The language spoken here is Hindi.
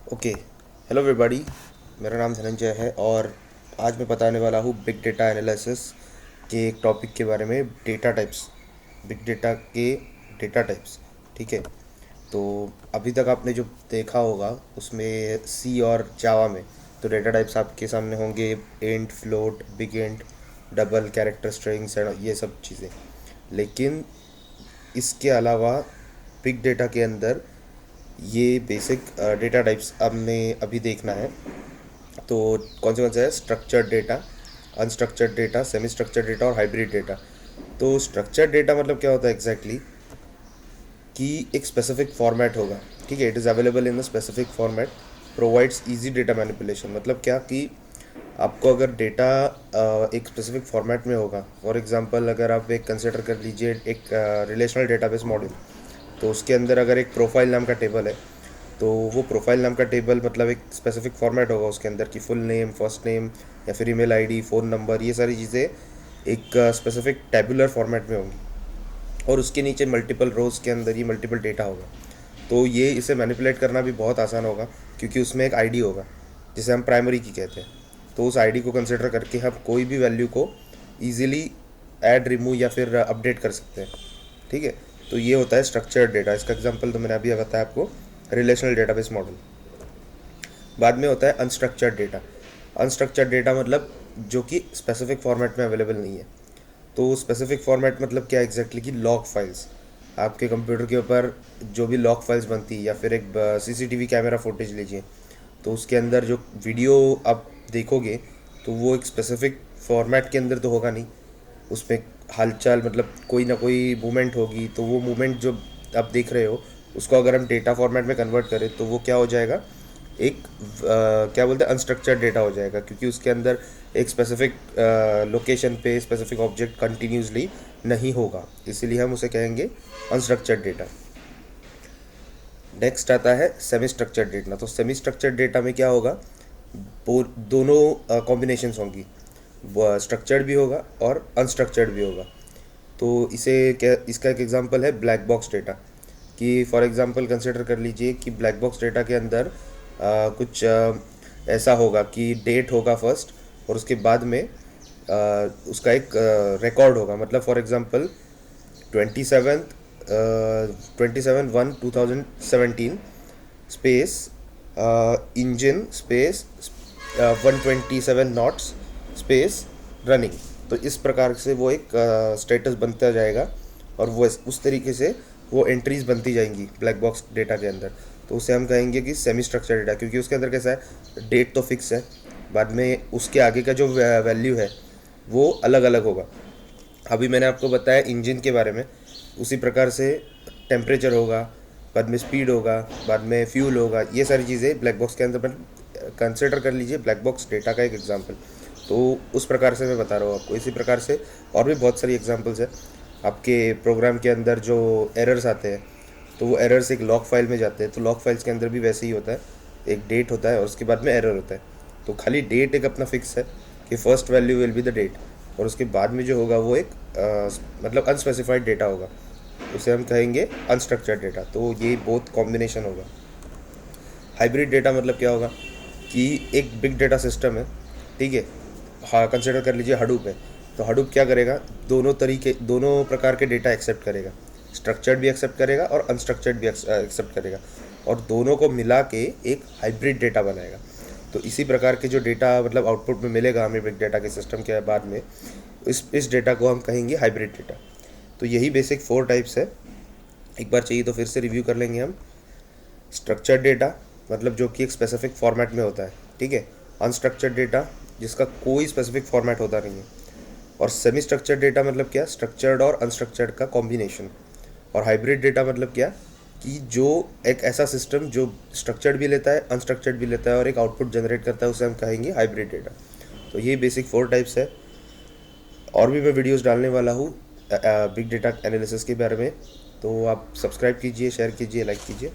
Okay, hello everybody. मेरा नाम धनंजय है और आज मैं बताने वाला हूँ बिग डेटा एनालिसिस के एक टॉपिक के बारे में। डेटा टाइप्स, बिग डेटा के डेटा टाइप्स। ठीक है, तो अभी तक आपने जो देखा होगा उसमें सी और जावा में तो डेटा टाइप्स आपके सामने होंगे। Int, float, big int, double, character strings and ये सब चीज़ें। लेकिन इसके अलावा बिग डेटा के अंदर ये बेसिक डेटा टाइप्स हमने अभी देखना है। तो कौन से है? Structured data, unstructured data, semi structured data और हाइब्रिड डेटा। तो स्ट्रक्चर्ड डेटा मतलब क्या होता है एग्जैक्टली कि एक स्पेसिफिक फॉर्मेट होगा। ठीक है, it is available in the specific format, provides easy data manipulation. मतलब क्या कि आपको अगर डेटा एक स्पेसिफिक फॉर्मेट में होगा, फॉर एग्जांपल अगर आप एक कंसिडर कर लीजिए एक रिलेशनल डेटाबेस मॉडल, तो उसके अंदर अगर एक प्रोफाइल नाम का टेबल है, तो वो प्रोफाइल नाम का टेबल मतलब एक स्पेसिफिक फॉर्मेट होगा उसके अंदर की फुल नेम, फर्स्ट नेम या फिर ईमेल आईडी, फ़ोन नंबर, ये सारी चीज़ें एक स्पेसिफिक टेबुलर फॉर्मेट में होंगी और उसके नीचे मल्टीपल रोज़ के अंदर ये मल्टीपल डेटा होगा। तो ये इसे मैनिपुलेट करना भी बहुत आसान होगा क्योंकि उसमें एक आईडी होगा जिसे हम प्राइमरी की कहते हैं। तो उस आईडी को कंसिडर करके हम कोई भी वैल्यू को ईजिली ऐड, रिमूव या फिर अपडेट कर सकते हैं। ठीक है, तो ये होता है स्ट्रक्चर्ड डेटा। इसका एग्जांपल तो मैंने अभी बताया आपको, रिलेशनल डेटाबेस मॉडल। बाद में होता है अनस्ट्रक्चर्ड डेटा। अनस्ट्रक्चर्ड डेटा मतलब जो कि स्पेसिफिक फॉर्मेट में अवेलेबल नहीं है। तो स्पेसिफिक फॉर्मेट मतलब क्या एग्जैक्टली कि लॉग फाइल्स, आपके कंप्यूटर के ऊपर जो भी लॉग फाइल्स बनती है या फिर एक सीसीटीवी कैमरा फुटेज लीजिए, तो उसके अंदर जो वीडियो आप देखोगे तो वो एक स्पेसिफिक फॉर्मेट के अंदर तो होगा नहीं। उसमें हालचाल मतलब कोई ना कोई मूवमेंट होगी, तो वो मूवमेंट जो आप देख रहे हो उसको अगर हम डेटा फॉर्मेट में कन्वर्ट करें तो वो क्या हो जाएगा, एक क्या बोलते हैं, अनस्ट्रक्चर्ड डेटा हो जाएगा क्योंकि उसके अंदर एक स्पेसिफिक लोकेशन पे स्पेसिफिक ऑब्जेक्ट कंटिन्यूसली नहीं होगा, इसीलिए हम उसे कहेंगे अनस्ट्रक्चर्ड डेटा। नेक्स्ट आता है सेमी स्ट्रक्चर्ड डेटा। तो सेमी स्ट्रक्चर्ड डेटा में क्या होगा, वो दोनों कॉम्बिनेशंस होंगी, स्ट्रक्चर्ड भी होगा और अनस्ट्रक्चर्ड भी होगा। तो इसे क्या, इसका एक एग्जांपल है ब्लैक बॉक्स डेटा। कि फॉर एग्जांपल कंसिडर कर लीजिए कि ब्लैक बॉक्स डेटा के अंदर कुछ ऐसा होगा कि डेट होगा फर्स्ट और उसके बाद में उसका एक रिकॉर्ड होगा। मतलब for example 27/1/2017 space engine space 127 knots space running. तो इस प्रकार से वो एक स्टेटस बनता जाएगा और वो उस तरीके से वो एंट्रीज बनती जाएंगी ब्लैक बॉक्स डेटा के अंदर। तो उसे हम कहेंगे कि सेमी स्ट्रक्चर डेटा, क्योंकि उसके अंदर कैसा है, डेट तो फिक्स है, बाद में उसके आगे का जो वैल्यू है वो अलग अलग होगा। अभी मैंने आपको बताया इंजन के बारे में, उसी प्रकार से टेम्परेचर होगा, बाद में स्पीड होगा, बाद में फ्यूल होगा, ये सारी चीज़ें ब्लैक बॉक्स के अंदर कंसिडर कर लीजिए ब्लैक बॉक्स डेटा का एक एग्जांपल। तो उस प्रकार से मैं बता रहा हूँ आपको। इसी प्रकार से और भी बहुत सारी एग्जांपल्स है आपके प्रोग्राम के अंदर। जो एरर्स आते हैं तो वो एरर्स एक लॉग फाइल में जाते हैं, तो लॉग फाइल्स के अंदर भी वैसे ही होता है, एक डेट होता है और उसके बाद में एरर होता है। तो खाली डेट एक अपना फिक्स है कि first value will be the date और उसके बाद में जो होगा वो एक मतलब अनस्पेसिफाइड डेटा होगा, उसे हम कहेंगे अनस्ट्रक्चर्ड डेटा। तो ये बहुत कॉम्बिनेशन होगा। हाइब्रिड डेटा मतलब क्या होगा कि एक बिग डेटा सिस्टम है, ठीक है, हाँ कंसिडर कर लीजिए हडूप है। तो हडूप क्या करेगा, दोनों प्रकार के डेटा एक्सेप्ट करेगा, स्ट्रक्चर्ड भी एक्सेप्ट करेगा और अनस्ट्रक्चर्ड भी एक्सेप्ट करेगा और दोनों को मिला के एक हाइब्रिड डेटा बनाएगा। तो इसी प्रकार के जो डेटा मतलब आउटपुट में मिलेगा हमें बिग डेटा के सिस्टम के बाद में, इस डेटा को हम कहेंगे हाइब्रिड डेटा। तो यही बेसिक 4 टाइप्स है। एक बार चाहिए तो फिर से रिव्यू कर लेंगे हम। स्ट्रक्चर्ड डेटा मतलब जो कि एक स्पेसिफिक फॉर्मेट में होता है, ठीक है। अनस्ट्रक्चर्ड डेटा जिसका कोई स्पेसिफिक फॉर्मेट होता नहीं है। और सेमी स्ट्रक्चर्ड डेटा मतलब क्या, स्ट्रक्चर्ड और अनस्ट्रक्चर्ड का कॉम्बिनेशन। और हाइब्रिड डेटा मतलब क्या कि जो एक ऐसा सिस्टम जो स्ट्रक्चर्ड भी लेता है, अनस्ट्रक्चर्ड भी लेता है और एक आउटपुट जनरेट करता है, उसे हम कहेंगे हाइब्रिड डेटा। तो ये बेसिक 4 टाइप्स है। और भी मैं वीडियोस डालने वाला हूँ बिग डेटा एनालिसिस के बारे में। तो आप सब्सक्राइब कीजिए, शेयर कीजिए, लाइक कीजिए।